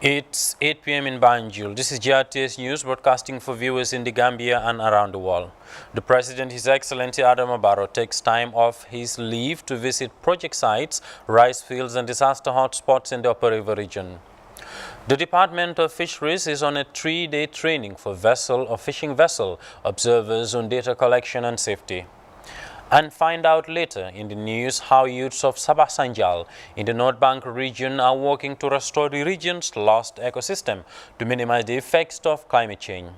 It's 8 p.m. in Banjul. This is GRTS News broadcasting for viewers in the Gambia and around the world. The President, His Excellency Adama Barrow, takes time off his leave to visit project sites, rice fields and disaster hotspots in the Upper River region. The Department of Fisheries is on a 3-day training for fishing vessel observers on data collection and safety. And find out later in the news how youths of Sabah Sanjal in the North Bank region are working to restore the region's lost ecosystem to minimize the effects of climate change.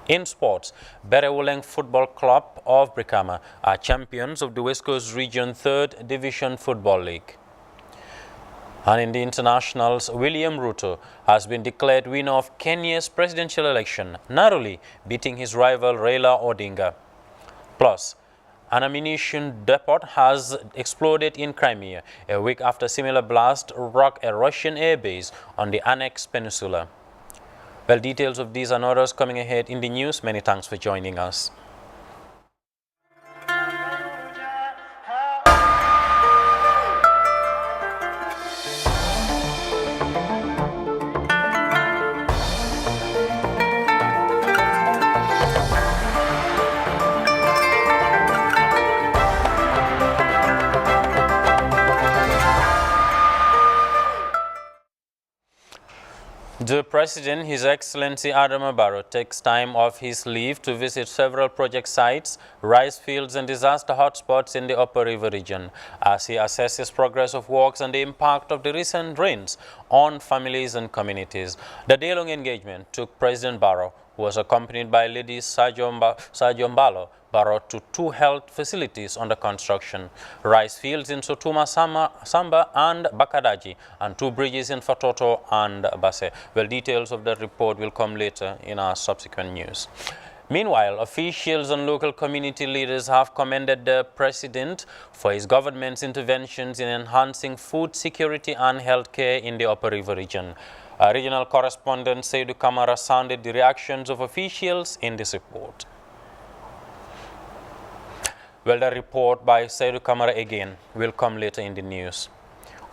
In sports, Berewoleng Football Club of Brikama are champions of the West Coast Region 3rd Division Football League. And in the internationals, William Ruto has been declared winner of Kenya's presidential election, narrowly beating his rival Raila Odinga. Plus, an ammunition depot has exploded in Crimea a week after similar blast rocked a Russian airbase on the annexed peninsula. Well, details of these and others coming ahead in the news. Many thanks for joining us. The President, His Excellency Adama Barrow, takes time off his leave to visit several project sites, rice fields and disaster hotspots in the Upper River region as he assesses progress of works and the impact of the recent rains on families and communities. The day-long engagement took President Barrow, who was accompanied by Lady Sajo Mbalo, Barrow, to 2 health facilities under construction, rice fields in Sotuma Samba and Bakadaji, and 2 bridges in Fatoto and Basse. Well, details of that report will come later in our subsequent news. Meanwhile, officials and local community leaders have commended the President for his government's interventions in enhancing food security and health care in the Upper River region. Our regional correspondent Seydou Kamara sounded the reactions of officials in this report. Well, the report by Seydou Kamara again will come later in the news.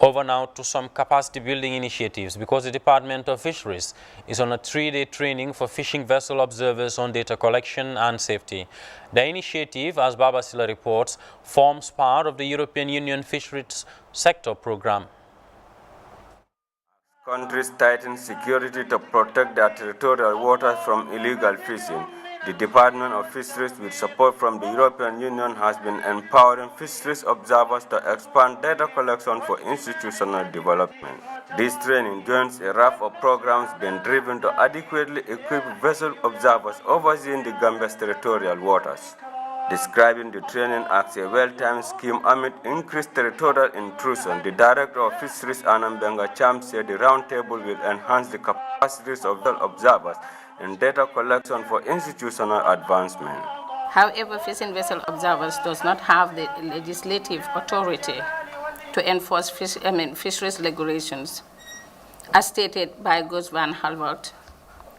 Over now to some capacity building initiatives, because the Department of Fisheries is on a 3-day training for fishing vessel observers on data collection and safety. The initiative, as Baba Silla reports, forms part of the European Union Fisheries Sector Program. Countries tighten security to protect their territorial waters from illegal fishing. The Department of Fisheries, with support from the European Union, has been empowering fisheries observers to expand data collection for institutional development. This training joins a raft of programs being driven to adequately equip vessel observers overseeing the Gambia's territorial waters. Describing the training as a well-timed scheme amid increased territorial intrusion, the Director of Fisheries, Anambenga Cham, said the roundtable will enhance the capacities of the observers in data collection for institutional advancement. However, fishing vessel observers does not have the legislative authority to enforce fisheries regulations, as stated by Gus van Halvert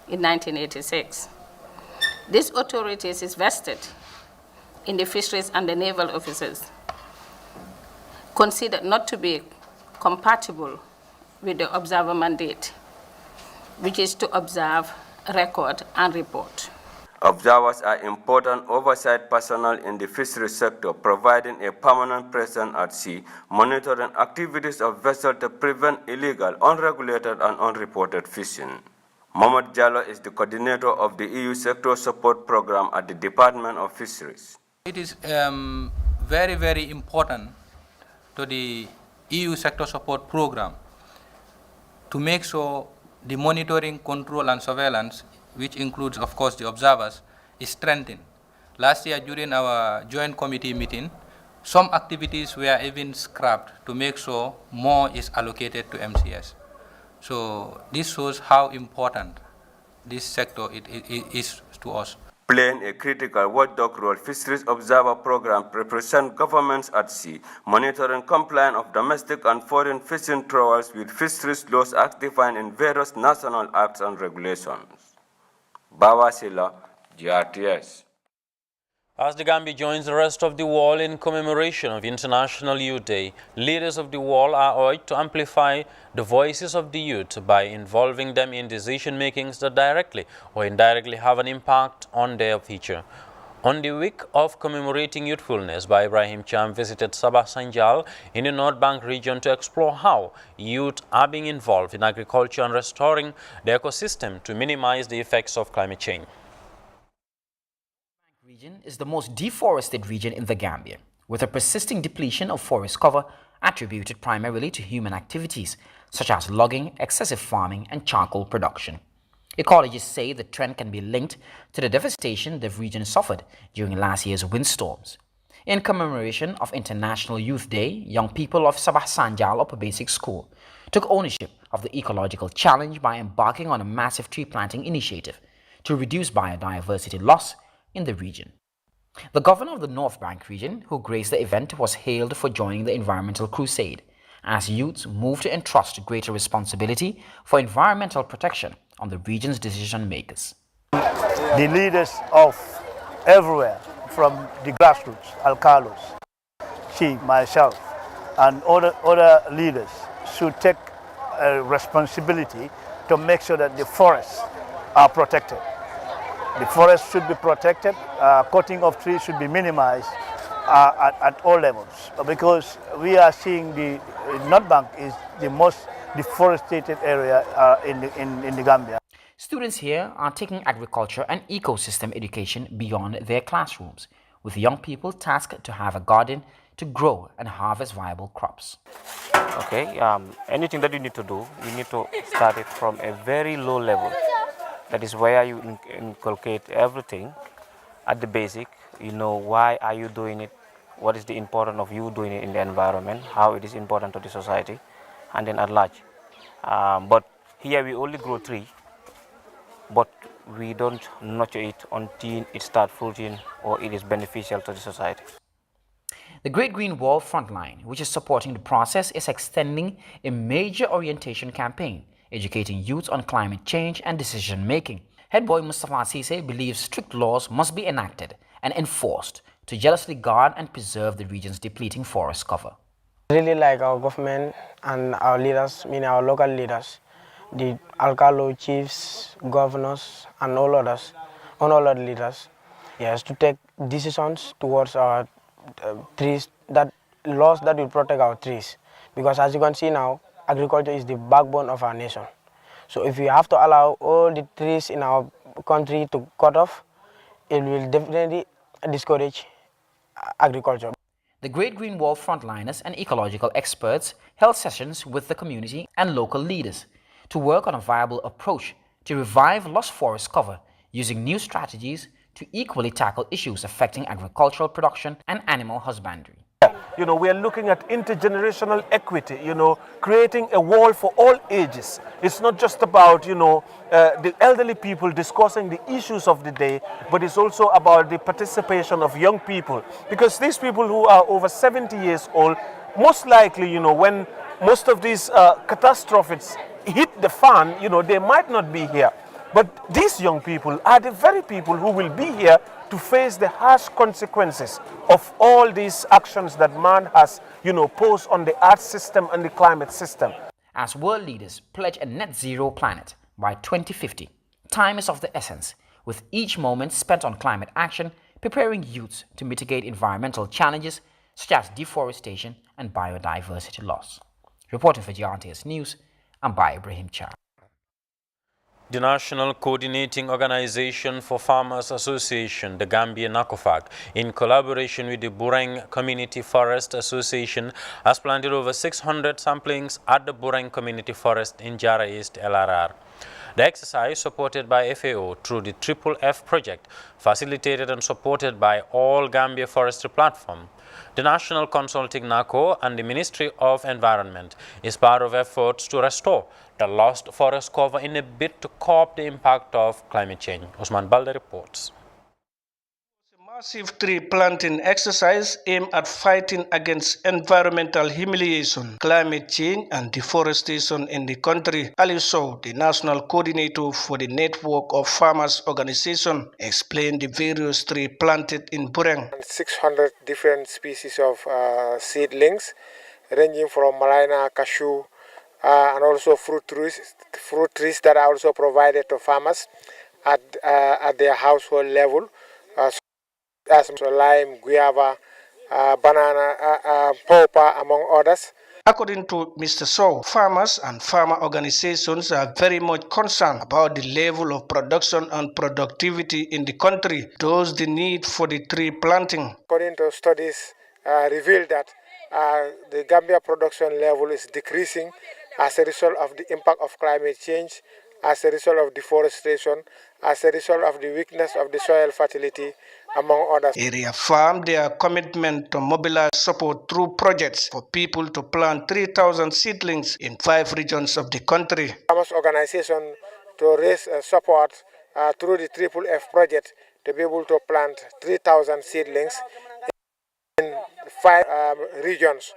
in 1986. This authority is vested in the fisheries and the naval officers, considered not to be compatible with the observer mandate, which is to observe, record, and report. Observers are important oversight personnel in the fisheries sector, providing a permanent presence at sea, monitoring activities of vessels to prevent illegal, unregulated, and unreported fishing. Mohamed Jallo is the coordinator of the EU Sector Support Program at the Department of Fisheries. It is very, very important to the EU Sector Support Program to make sure the monitoring, control, and surveillance, which includes, of course, the observers, is strengthened. Last year, during our joint committee meeting, some activities were even scrapped to make sure more is allocated to MCS. So this shows how important this sector is to us. Playing a critical watchdog role, Fisheries Observer Program represents governments at sea, monitoring compliance of domestic and foreign fishing trawls with fisheries laws as defined in various national acts and regulations. Baba Silla, GRTS. As the Gambia joins the rest of the world in commemoration of International Youth Day, leaders of the world are urged to amplify the voices of the youth by involving them in decision-makings that directly or indirectly have an impact on their future. On the week of commemorating youthfulness, Ibrahim Cham visited Sabah Sanjal in the North Bank region to explore how youth are being involved in agriculture and restoring the ecosystem to minimize the effects of climate change. Region is the most deforested region in the Gambia, with a persisting depletion of forest cover attributed primarily to human activities such as logging, excessive farming, and charcoal production. Ecologists say the trend can be linked to the devastation the region suffered during last year's windstorms. In commemoration of International Youth Day, young people of Sabah Sanjal Upper Basic School took ownership of the ecological challenge by embarking on a massive tree planting initiative to reduce biodiversity loss in the region. The governor of the North Bank region, who graced the event, was hailed for joining the environmental crusade as youths move to entrust greater responsibility for environmental protection on the region's decision makers. The leaders of everywhere, from the grassroots, alcalos, she, myself, and other leaders should take a responsibility to make sure that the forests are protected. The forest should be protected, cutting of trees should be minimized at all levels, because we are seeing the North Bank is the most deforested area in the Gambia. Students here are taking agriculture and ecosystem education beyond their classrooms, with young people tasked to have a garden to grow and harvest viable crops. Okay, anything that you need to do, you need to start it from a very low level. That is where you inculcate everything at the basic. You know, why are you doing it? What is the importance of you doing it in the environment? How it is important to the society, and then at large. But here we only grow tree, but we don't nurture it until it starts fruiting or it is beneficial to the society. The Great Green Wall Frontline, which is supporting the process, is extending a major orientation campaign, educating youth on climate change and decision-making. Head boy Mustafa Sise believes strict laws must be enacted and enforced to jealously guard and preserve the region's depleting forest cover. Really like our government and our leaders, meaning our local leaders, the alcalo chiefs, governors, and all other leaders, yes, to take decisions towards our trees, that laws that will protect our trees. Because as you can see now, agriculture is the backbone of our nation. So if we have to allow all the trees in our country to cut off, it will definitely discourage agriculture. The Great Green Wall frontliners and ecological experts held sessions with the community and local leaders to work on a viable approach to revive lost forest cover using new strategies to equally tackle issues affecting agricultural production and animal husbandry. You know, we are looking at intergenerational equity, you know, creating a wall for all ages. It's not just about, you know, the elderly people discussing the issues of the day, but it's also about the participation of young people. Because these people who are over 70 years old, most likely, you know, when most of these catastrophes hit the fan, you know, they might not be here. But these young people are the very people who will be here to face the harsh consequences of all these actions that man has, you know, posed on the earth system and the climate system. As world leaders pledge a net zero planet by 2050, time is of the essence, with each moment spent on climate action preparing youths to mitigate environmental challenges such as deforestation and biodiversity loss. Reporting for GRTS News, I'm Ibrahim Cham. The National Coordinating Organization for Farmers Association, the Gambia NACOFAC, in collaboration with the Bureng Community Forest Association, has planted over 600 samplings at the Bureng Community Forest in Jara East, LRR. The exercise, supported by FAO through the Triple F project, facilitated and supported by All Gambia Forestry Platform, the National Consulting NACO and the Ministry of Environment, is part of efforts to restore the lost forest cover in a bid to curb the impact of climate change. Osman Balde reports. Massive tree planting exercise aimed at fighting against environmental humiliation, climate change, and deforestation in the country. Ali Sow, the national coordinator for the network of farmers organization, explained the various trees planted in Bureng. 600 different species of seedlings, ranging from malina, cashew, and also fruit trees that are also provided to farmers at their household level. As lime, guava, banana, pawpaw, among others. According to Mr. Sow, farmers and farmer organizations are very much concerned about the level of production and productivity in the country, thus the need for the tree planting. According to studies revealed that the Gambia production level is decreasing as a result of the impact of climate change, as a result of deforestation, as a result of the weakness of the soil fertility, among others. They reaffirmed their commitment to mobilize support through projects for people to plant 3,000 seedlings in 5 regions of the country. Farmers organization to raise support through the FFF project to be able to plant 3,000 seedlings in 5 regions.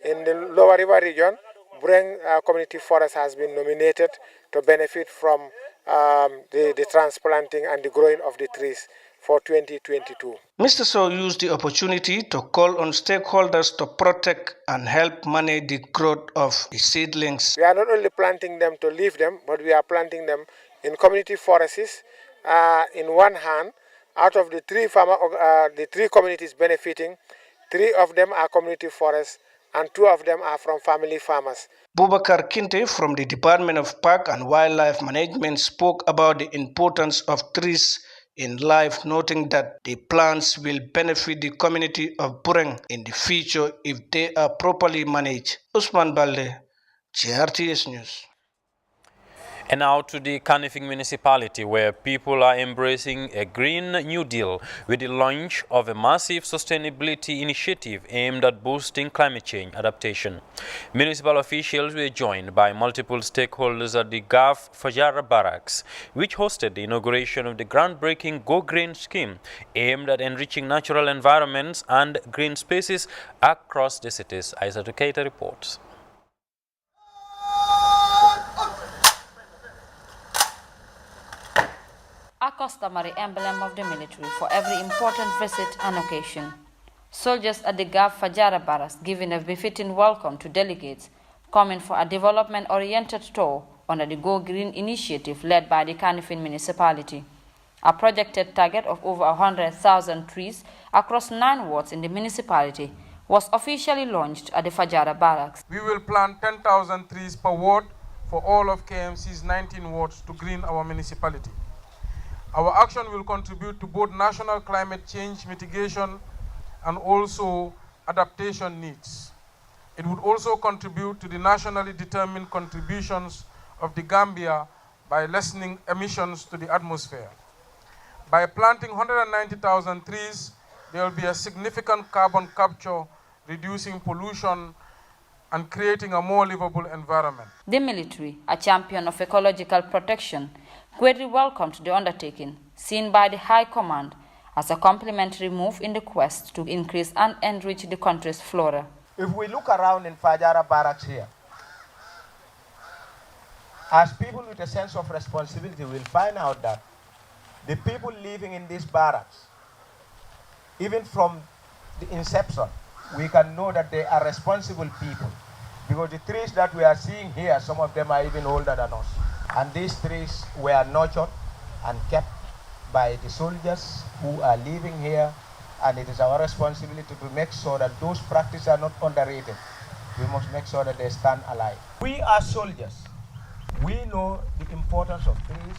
In the Lower River region, Bureng Community Forest has been nominated to benefit from the transplanting and the growing of the trees for 2022. Mr. Sow used the opportunity to call on stakeholders to protect and help manage the growth of the seedlings. We are not only planting them to leave them, but we are planting them in community forests. In one hand, out of the 3 communities benefiting, 3 of them are community forests and 2 of them are from family farmers. Boubacar Kinte from the Department of Park and Wildlife Management spoke about the importance of trees in life, noting that the plants will benefit the community of Bureng in the future if they are properly managed. Usman Balde, GRTS News. And now to the Kanifing municipality, where people are embracing a Green New Deal with the launch of a massive sustainability initiative aimed at boosting climate change adaptation. Municipal officials were joined by multiple stakeholders at the Gaf Fajara Barracks, which hosted the inauguration of the groundbreaking Go Green scheme aimed at enriching natural environments and green spaces across the cities. Isa Keita reports. A customary emblem of the military for every important visit and occasion. Soldiers at the Gaf Fajara Barracks giving a befitting welcome to delegates coming for a development-oriented tour under the Go Green initiative led by the Kanifing municipality. A projected target of over 100,000 trees across 9 wards in the municipality was officially launched at the Fajara Barracks. We will plant 10,000 trees per ward for all of KMC's 19 wards to green our municipality. Our action will contribute to both national climate change mitigation and also adaptation needs. It would also contribute to the nationally determined contributions of the Gambia by lessening emissions to the atmosphere. By planting 190,000 trees, there will be a significant carbon capture, reducing pollution and creating a more livable environment. The military, a champion of ecological protection, greatly welcomed the undertaking, seen by the High Command as a complementary move in the quest to increase and enrich the country's flora. If we look around in Fajara Barracks here, as people with a sense of responsibility will find out that the people living in these barracks, even from the inception, we can know that they are responsible people. Because the trees that we are seeing here, some of them are even older than us. And these trees were nurtured and kept by the soldiers who are living here, and it is our responsibility to make sure that those practices are not underrated. We must make sure that they stand alive. We are soldiers. We know the importance of trees.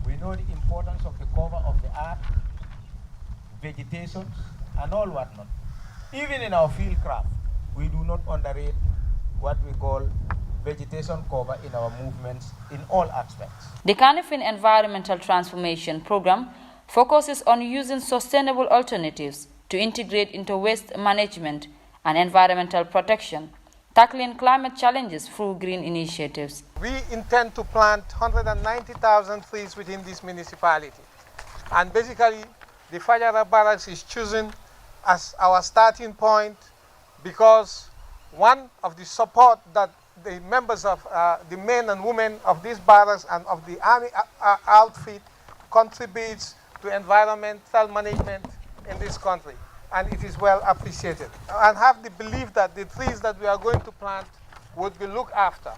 We know the importance of the cover of the earth, vegetation, and all whatnot. Even in our field craft, we do not underrate what we call vegetation cover in our movements in all aspects. The Kanifing Environmental Transformation Program focuses on using sustainable alternatives to integrate into waste management and environmental protection, tackling climate challenges through green initiatives. We intend to plant 190,000 trees within this municipality. And basically, the Fajara Barracks is chosen as our starting point because one of the support that the members of the men and women of these barracks and of the army outfit contributes to environmental management in this country, and it is well appreciated. And have the belief that the trees that we are going to plant would be looked after,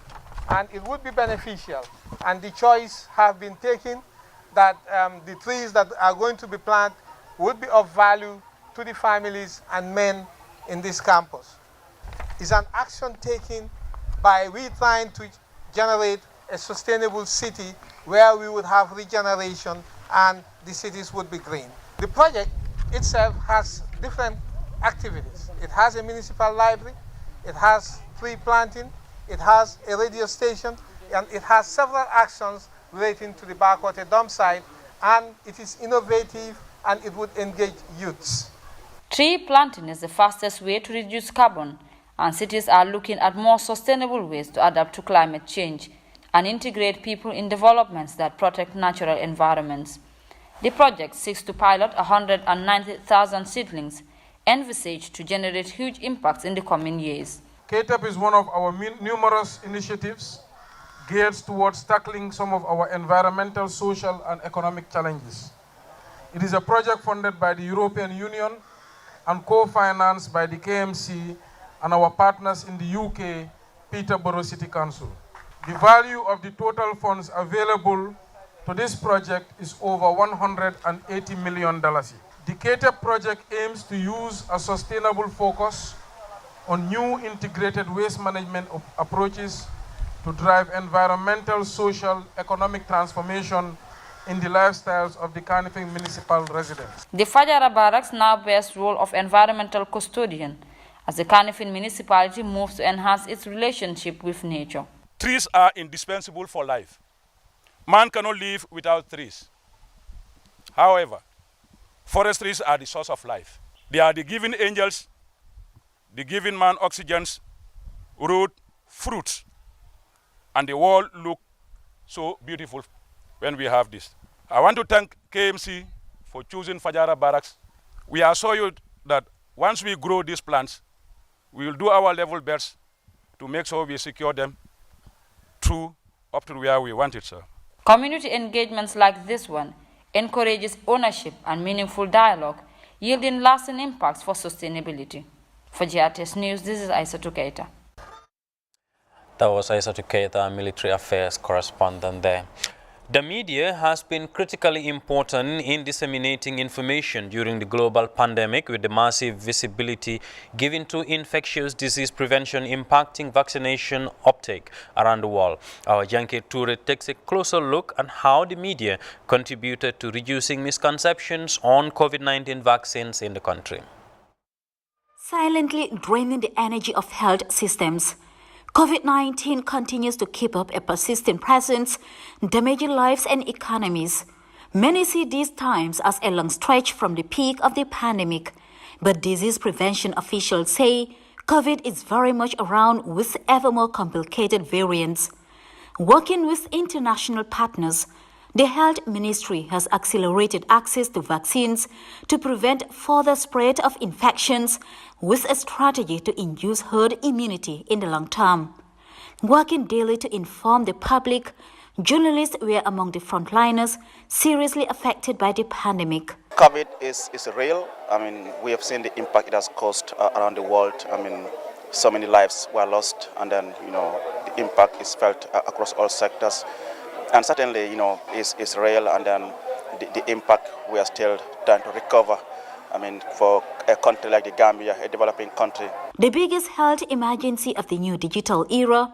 and it would be beneficial. And the choice have been taken that the trees that are going to be planted would be of value to the families and men in this campus. It's an action taken by we trying to generate a sustainable city where we would have regeneration and the cities would be green. The project itself has different activities. It has a municipal library, it has tree planting, it has a radio station, and it has several actions relating to the backwater dump site, and it is innovative and it would engage youths. Tree planting is the fastest way to reduce carbon, and cities are looking at more sustainable ways to adapt to climate change and integrate people in developments that protect natural environments. The project seeks to pilot 190,000 seedlings, envisaged to generate huge impacts in the coming years. KTEP is one of our numerous initiatives geared towards tackling some of our environmental, social, and economic challenges. It is a project funded by the European Union and co-financed by the KMC and our partners in the UK, Peterborough City Council. The value of the total funds available to this project is over $180 million. The KTEP project aims to use a sustainable focus on new integrated waste management approaches to drive environmental, social, economic transformation in the lifestyles of the Kanifing municipal residents. The Fajara Barracks now bears role of environmental custodian as the Kanifing municipality moves to enhance its relationship with nature. Trees are indispensable for life. Man cannot live without trees. However, forest trees are the source of life. They are the giving angels, the giving man oxygens, root, fruits, and the world look so beautiful when we have this. I want to thank KMC for choosing Fajara Barracks. We assure you that once we grow these plants, we will do our level best to make sure we secure them through up to where we want it, sir. Community engagements like this one encourages ownership and meaningful dialogue, yielding lasting impacts for sustainability. For GRTS News, this is Aissatou Keita. That was Aissatou Keita, military affairs correspondent there. The media has been critically important in disseminating information during the global pandemic, with the massive visibility given to infectious disease prevention impacting vaccination uptake around the world. Our Yankee Toure takes a closer look at how the media contributed to reducing misconceptions on COVID-19 vaccines in the country. Silently draining the energy of health systems, COVID-19 continues to keep up a persistent presence, damaging lives and economies. Many see these times as a long stretch from the peak of the pandemic, but disease prevention officials say COVID is very much around with ever more complicated variants. Working with international partners, the Health Ministry has accelerated access to vaccines to prevent further spread of infections with a strategy to induce herd immunity in the long term. Working daily to inform the public, journalists were among the frontliners seriously affected by the pandemic. COVID is real. I mean, we have seen the impact it has caused around the world. I mean, so many lives were lost, and then, the impact is felt across all sectors. And certainly, is real, and then the impact we are still trying to recover. I mean, for a country like the Gambia, a developing country. The biggest health emergency of the new digital era,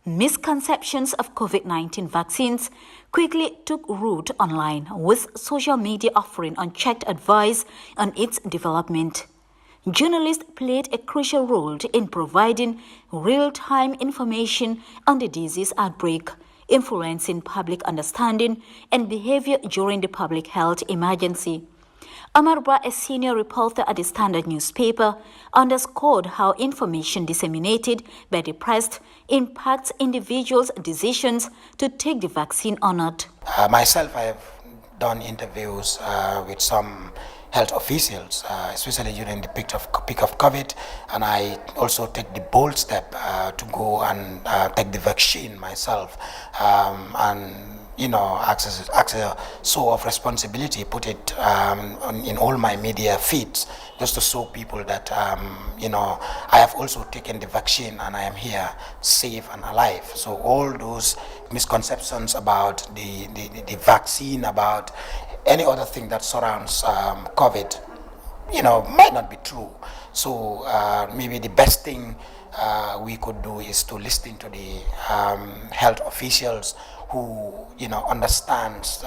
misconceptions of COVID-19 vaccines, quickly took root online, with social media offering unchecked advice on its development. Journalists played a crucial role in providing real-time information on the disease outbreak, influencing public understanding and behavior during the public health emergency. Amarba, a senior reporter at the Standard newspaper, underscored how information disseminated by the press impacts individuals' decisions to take the vaccine or not. Myself, I have done interviews with some health officials, especially during the peak of COVID, and I also take the bold step to go and take the vaccine myself, and as a show of responsibility, put it in all my media feeds, just to show people that I have also taken the vaccine and I am here safe and alive. So all those misconceptions about the vaccine, about any other thing that surrounds COVID, might not be true. So maybe the best thing we could do is to listen to the health officials who understands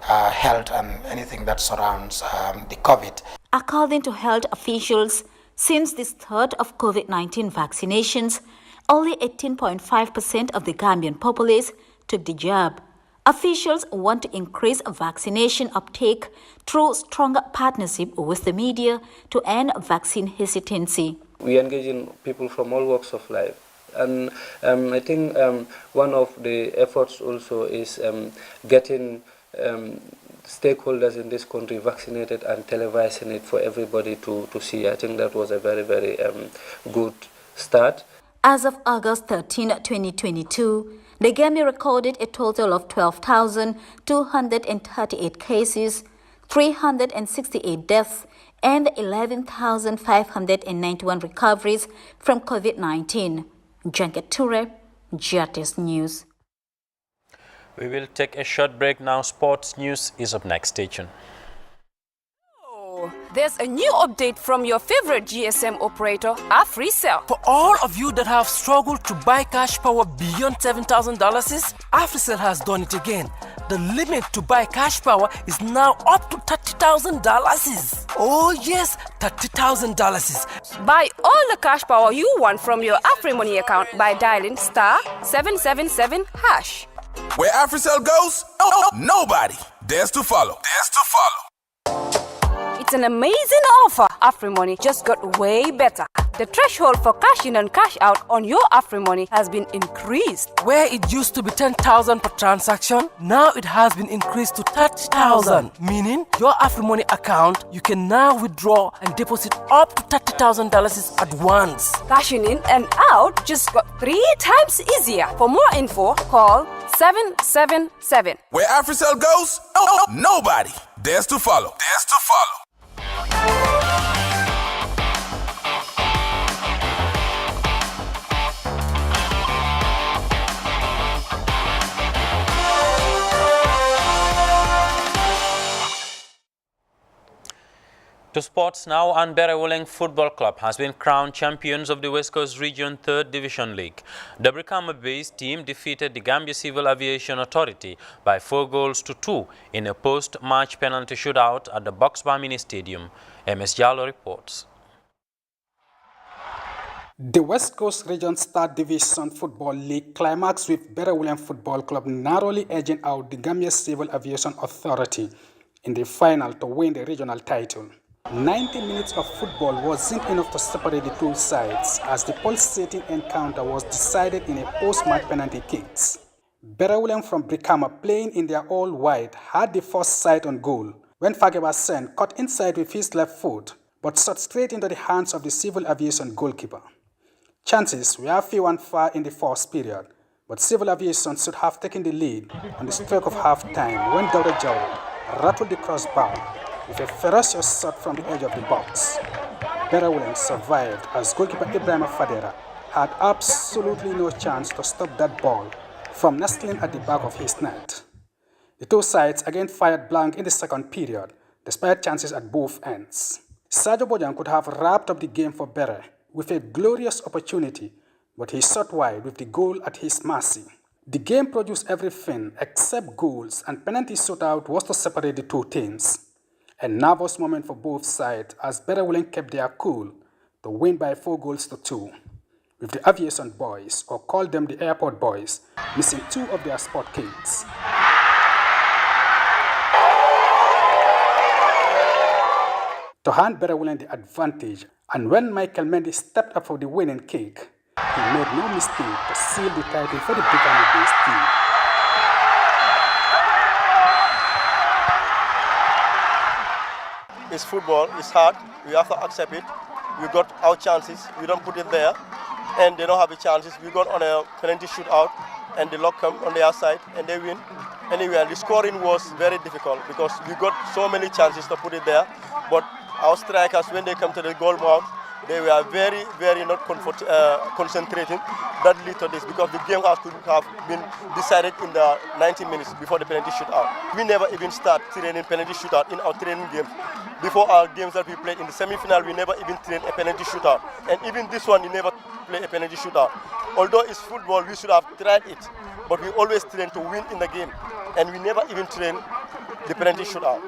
health and anything that surrounds the COVID. According to health officials, since the start of COVID-19 vaccinations, only 18.5% of the Gambian populace took the jab. Officials want to increase vaccination uptake through stronger partnership with the media to end vaccine hesitancy. We engage in people from all walks of life. And I think one of the efforts also is getting stakeholders in this country vaccinated and televising it for everybody to see. I think that was a very, very good start. As of August 13, 2022, the Gambia recorded a total of 12,238 cases, 368 deaths, and 11,591 recoveries from COVID-19. Janket Ture, GRTS News. We will take a short break now. Sports news is up next. Stay tuned. There's a new update from your favorite GSM operator, AfriCell. For all of you that have struggled to buy cash power beyond $7,000, AfriCell has done it again. The limit to buy cash power is now up to $30,000. Oh yes, $30,000. Buy all the cash power you want from your AfriMoney account by dialing *777#. Where AfriCell goes, nobody dares to follow. It's an amazing offer. AfriMoney just got way better. The threshold for cash in and cash out on your AfriMoney has been increased. Where it used to be 10,000 per transaction, now it has been increased to 30,000. Meaning your AfriMoney account, you can now withdraw and deposit up to $30,000 at once. Cashing in and out just got 3 times easier. For more info, call 777. Where AfriCell goes, nobody dares to follow. To sports now, and Berewoleng Football Club has been crowned champions of the West Coast Region 3rd Division League. The Brikama-based team defeated the Gambia Civil Aviation Authority by 4-2 in a post-match penalty shootout at the Boxbar Mini Stadium. MS Jallo reports. The West Coast Region's 3rd Division Football League climaxed with Berewoleng Football Club narrowly edging out the Gambia Civil Aviation Authority in the final to win the regional title. 90 minutes of football wasn't enough to separate the two sides, as the pulsating encounter was decided in a post-match penalty kicks. Berewoleng from Brikama, playing in their all-white, had the first sight on goal when Fageba Sen cut inside with his left foot, but shot straight into the hands of the Civil Aviation goalkeeper. Chances were few and far in the first period, but Civil Aviation should have taken the lead on the stroke of half-time when Dauda Jauro rattled the crossbar with a ferocious shot from the edge of the box. Berewoleng survived as goalkeeper Ibrahima Fadera had absolutely no chance to stop that ball from nestling at the back of his net. The two sides again fired blank in the second period, despite chances at both ends. Sadio Bojan could have wrapped up the game for Bere with a glorious opportunity, but he shot wide with the goal at his mercy. The game produced everything except goals, and penalty shootout was to separate the two teams. A nervous moment for both sides as Berewoleng kept their cool to win by 4-2, with the Aviation Boys, or call them the Airport Boys, missing 2 of their spot kings. To hand Berewoleng the advantage, and when Michael Mendy stepped up for the winning kick, he made no mistake to seal the title for the Brikama-based team. it's football, it's hard, we have to accept it. We got our chances, we don't put it there, and they don't have the chances. We got on a penalty shootout, and the lock come on their side, and they win. Anyway, the scoring was very difficult because we got so many chances to put it there, but our strikers, when they come to the goal mouth, they were very, very not concentrating. That led to this because the game could have been decided in the 90 minutes before the penalty shootout. We never even start training penalty shootout in our training games. Before our games that we played in the semi-final, we never even trained a penalty shootout. And even this one, we never play a penalty shootout. Although it's football, we should have tried it. But we always train to win in the game. And we never even train the penalty shootout.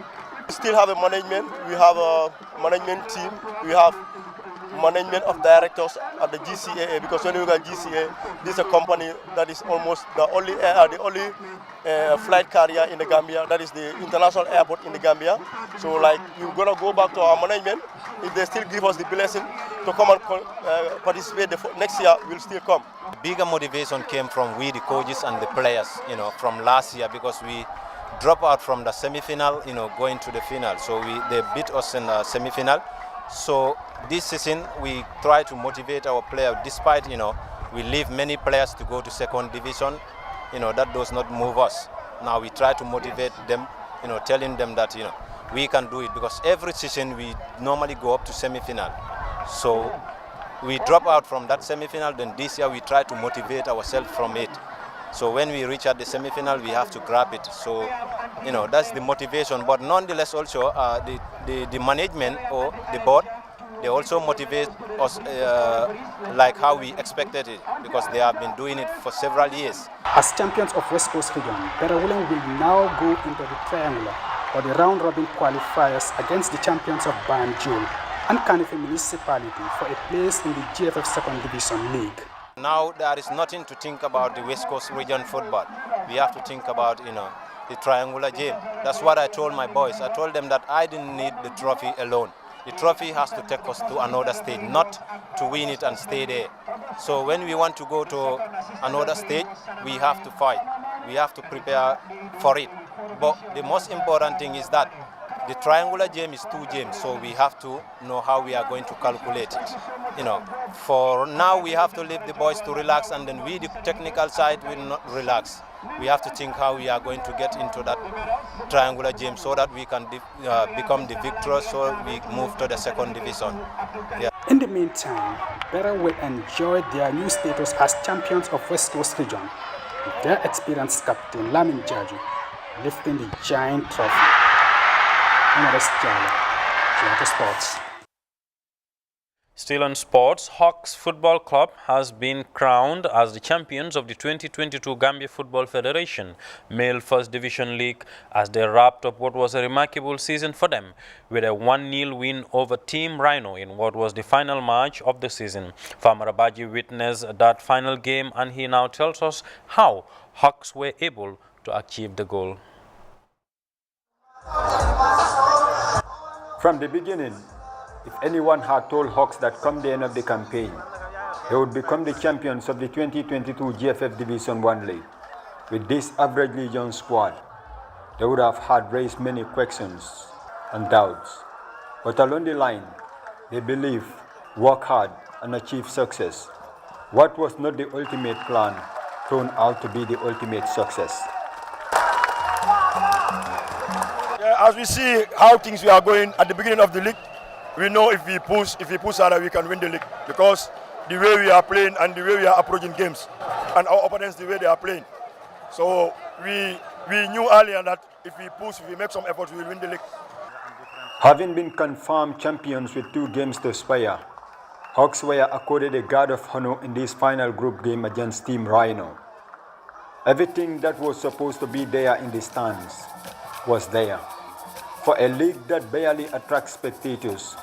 We still have a management. We have a management team. We have management of directors at the GCAA, because when you look at GCAA, this is a company that is almost the only flight carrier in the Gambia. That is the international airport in the Gambia. So like we're gonna go back to our management. If they still give us the blessing to come and participate next year, we'll still come. Bigger motivation came from we, the coaches and the players, from last year, because we dropped out from the semi-final, going to the final. So they beat us in the semi-final. So this season we try to motivate our players, despite we leave many players to go to second division. That does not move us. Now we try to motivate them, telling them that we can do it, because every season we normally go up to semi-final. So we drop out from that semi-final. Then this year we try to motivate ourselves from it. So when we reach at the semi-final, we have to grab it. So, that's the motivation. But nonetheless, also the management or the board, they also motivate us like how we expected it, because they have been doing it for several years. As champions of West Coast region, Berawulem will now go into the triangular or the round-robin qualifiers against the champions of Banjul and Kanife Municipality for a place in the GFF Second Division League. Now there is nothing to think about the West Coast region football. We have to think about, the triangular game. That's what I told my boys. I told them that I didn't need the trophy alone. The trophy has to take us to another stage, not to win it and stay there. So when we want to go to another stage, we have to fight. We have to prepare for it. But the most important thing is that the triangular game is 2 games, so we have to know how we are going to calculate it. For now we have to leave the boys to relax, and then we, the technical side, will not relax. We have to think how we are going to get into that triangular game so that we can become the victors, so we move to the second division. Yeah. In the meantime, Bera will enjoy their new status as champions of West Coast region, with their experienced captain Lamin Jaju lifting the giant trophy. Sports. Still on sports, Hawks Football Club has been crowned as the champions of the 2022 Gambia Football Federation Male First Division League as they wrapped up what was a remarkable season for them with a 1-0 win over Team Rhino in what was the final match of the season. Farmer Abaji witnessed that final game, and he now tells us how Hawks were able to achieve the goal. From the beginning, if anyone had told Hawks that come the end of the campaign, they would become the champions of the 2022 GFF Division 1 League, with this average Legion squad, they would have had raised many questions and doubts. But along the line, they believe, work hard, and achieve success. What was not the ultimate plan turned out to be the ultimate success. As we see how things we are going at the beginning of the league, we know if we push harder, we can win the league, because the way we are playing and the way we are approaching games, and our opponents the way they are playing. So we knew earlier that if we push, if we make some efforts, we will win the league. Having been confirmed champions with 2 games to spare, Hawks were accorded a guard of honor in this final group game against Team Rhino. Everything that was supposed to be there in the stands was there. For a league that barely attracts spectators,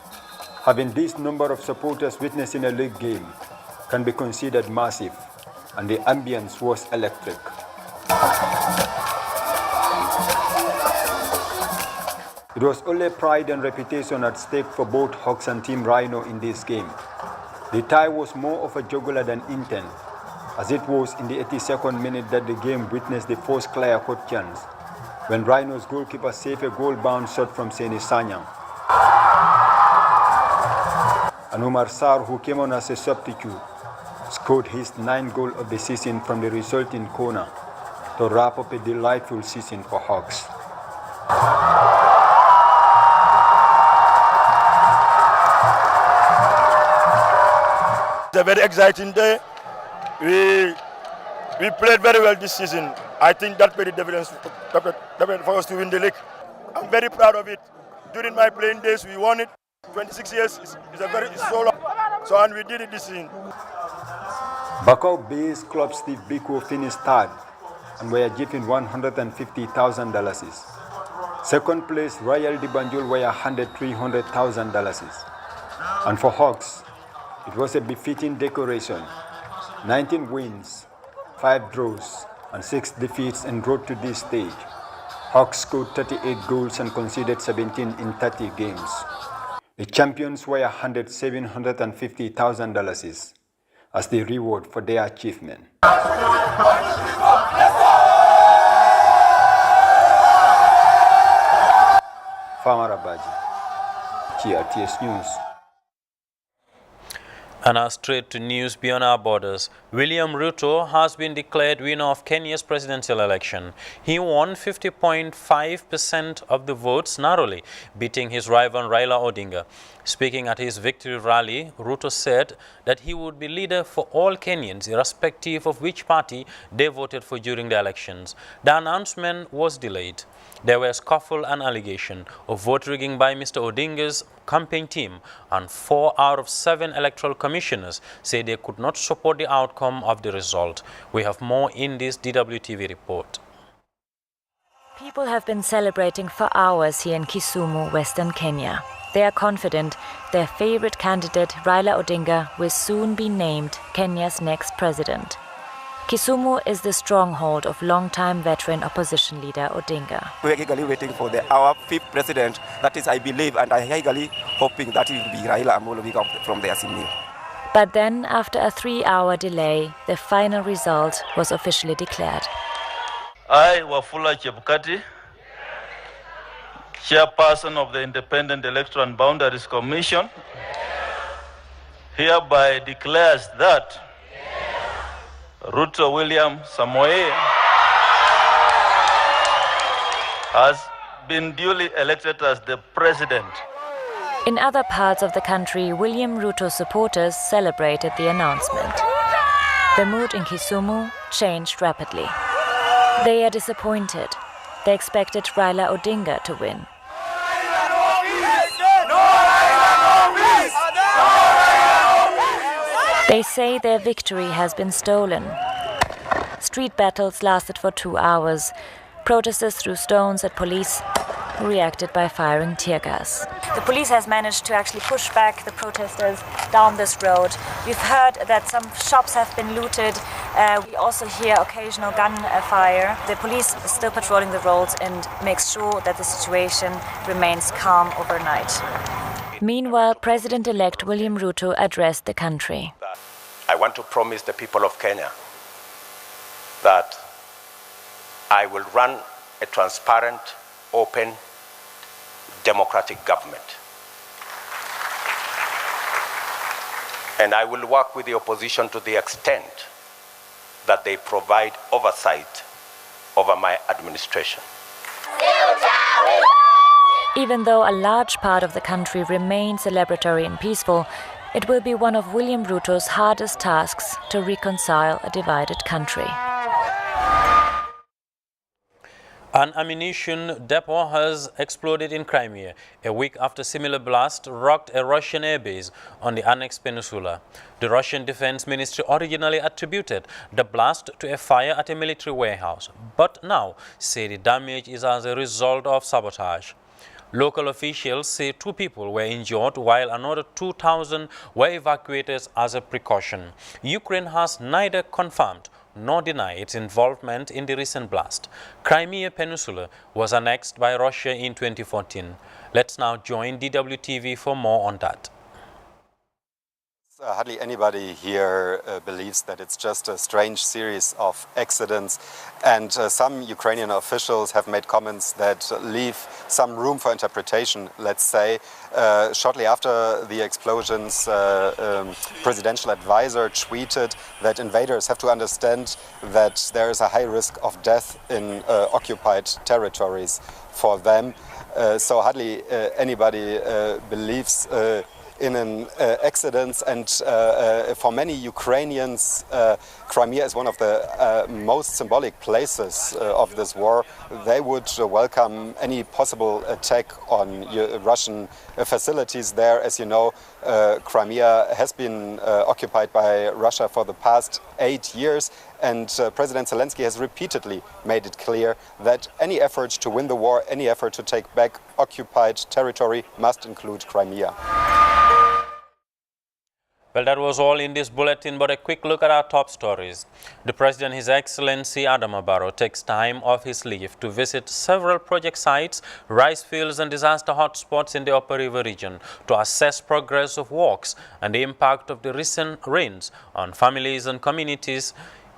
having this number of supporters witnessing a league game can be considered massive, and the ambience was electric. It was only pride and reputation at stake for both Hawks and Team Rhino in this game. The tie was more of a jugular than intent, as it was in the 82nd minute that the game witnessed the first clear-cut chance, when Rhino's goalkeeper saved a goal-bound shot from Seni Sanyang. and Omar Sarr, who came on as a substitute, scored his 9th goal of the season from the resulting corner to wrap up a delightful season for Hawks. It's a very exciting day. We played very well this season. I think that made the difference for us to win the league. I'm very proud of it. During my playing days, we won it. 26 years is so long. So, and we did it this season. Bakau-based club Steve Biko finished third and were given $150,000. Second place, Royal de Banjul were handed $300,000. And for Hawks, it was a befitting decoration. 19 wins, 5 draws, and 6 defeats en route to this stage. Hawks scored 38 goals and conceded 17 in 30 games. The champions were handed $750,000 as the reward for their achievement. Famara Baji, GRTS News. And now straight to news beyond our borders. William Ruto has been declared winner of Kenya's presidential election. He won 50.5% of the votes narrowly, beating his rival Raila Odinga. Speaking at his victory rally, Ruto said that he would be leader for all Kenyans, irrespective of which party they voted for during the elections. The announcement was delayed. There were scuffle and allegation of vote rigging by Mr. Odinga's campaign team, and 4 out of 7 electoral commissioners say they could not support the outcome of the result. We have more in this DWTV report. People have been celebrating for hours here in Kisumu, Western Kenya. They are confident their favorite candidate, Raila Odinga, will soon be named Kenya's next president. Kisumu is the stronghold of long-time veteran opposition leader Odinga. We're eagerly waiting for our 5th president. That is, I believe, and I eagerly hoping that it will be Raila Amolo Odinga from the Assembly. But then, after a 3-hour delay, the final result was officially declared. I, Wafula Chebukati, chairperson of the Independent Electoral and Boundaries Commission, hereby declares that Ruto William Samoei has been duly elected as the president. In other parts of the country, William Ruto supporters celebrated the announcement. The mood in Kisumu changed rapidly. They are disappointed. They expected Raila Odinga to win. They say their victory has been stolen. Street battles lasted for 2 hours. Protesters threw stones at police, who reacted by firing tear gas. The police has managed to actually push back the protesters down this road. We've heard that some shops have been looted. We also hear occasional gunfire. The police is still patrolling the roads and makes sure that the situation remains calm overnight. Meanwhile, President-elect William Ruto addressed the country. I want to promise the people of Kenya that I will run a transparent, open, democratic government. And I will work with the opposition to the extent that they provide oversight over my administration. Even though a large part of the country remains celebratory and peaceful, it will be one of William Ruto's hardest tasks to reconcile a divided country. An ammunition depot has exploded in Crimea a week after similar blast rocked a Russian airbase on the annexed peninsula. The Russian Defense Ministry originally attributed the blast to a fire at a military warehouse, but now say the damage is as a result of sabotage. Local officials say 2 people were injured while another 2,000 were evacuated as a precaution. Ukraine has neither confirmed nor denied its involvement in the recent blast. Crimea Peninsula was annexed by Russia in 2014. Let's now join DWTV for more on that. Hardly anybody here believes that it's just a strange series of accidents, and some Ukrainian officials have made comments that leave some room for interpretation, let's say. Shortly after the explosions, presidential advisor tweeted that invaders have to understand that there is a high risk of death in occupied territories for them. So hardly anybody believes in an accident, and for many Ukrainians, Crimea is one of the most symbolic places of this war. They would welcome any possible attack on Russian facilities there. As you know, Crimea has been occupied by Russia for the past 8 years, and President Zelensky has repeatedly made it clear that any effort to win the war, any effort to take back occupied territory must include Crimea. Well, that was all in this bulletin, but a quick look at our top stories. The President, His Excellency Adama Barrow, takes time off his leave to visit several project sites, rice fields and disaster hotspots in the Upper River region to assess progress of works and the impact of the recent rains on families and communities.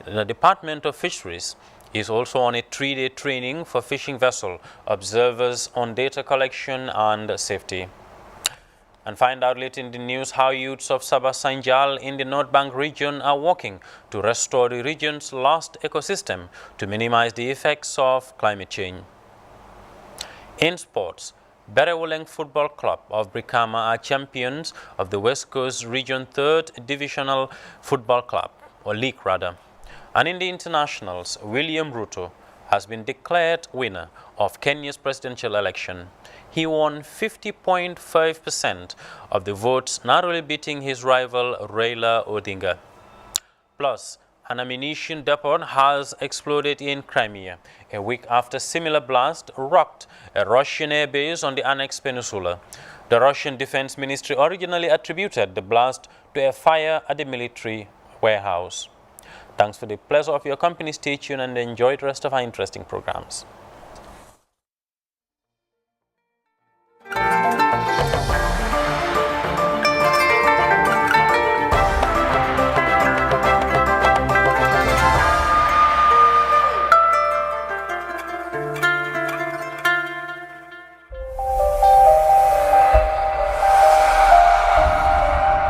The Department of Fisheries is also on a 3-day training for fishing vessel observers on data collection and safety. And find out later in the news how youths of Sabah Sanjal in the North Bank region are working to restore the region's lost ecosystem to minimize the effects of climate change. In sports, Berewoleng Football Club of Brikama are champions of the West Coast Region 3rd Divisional Football Club, or League rather. And in the internationals, William Ruto has been declared winner of Kenya's presidential election. He won 50.5% of the votes, narrowly beating his rival Raila Odinga. Plus, an ammunition depot has exploded in Crimea a week after similar blast rocked a Russian airbase on the annexed peninsula. The Russian Defense Ministry originally attributed the blast to a fire at the military warehouse. Thanks for the pleasure of your company. Stay tuned and enjoy the rest of our interesting programs.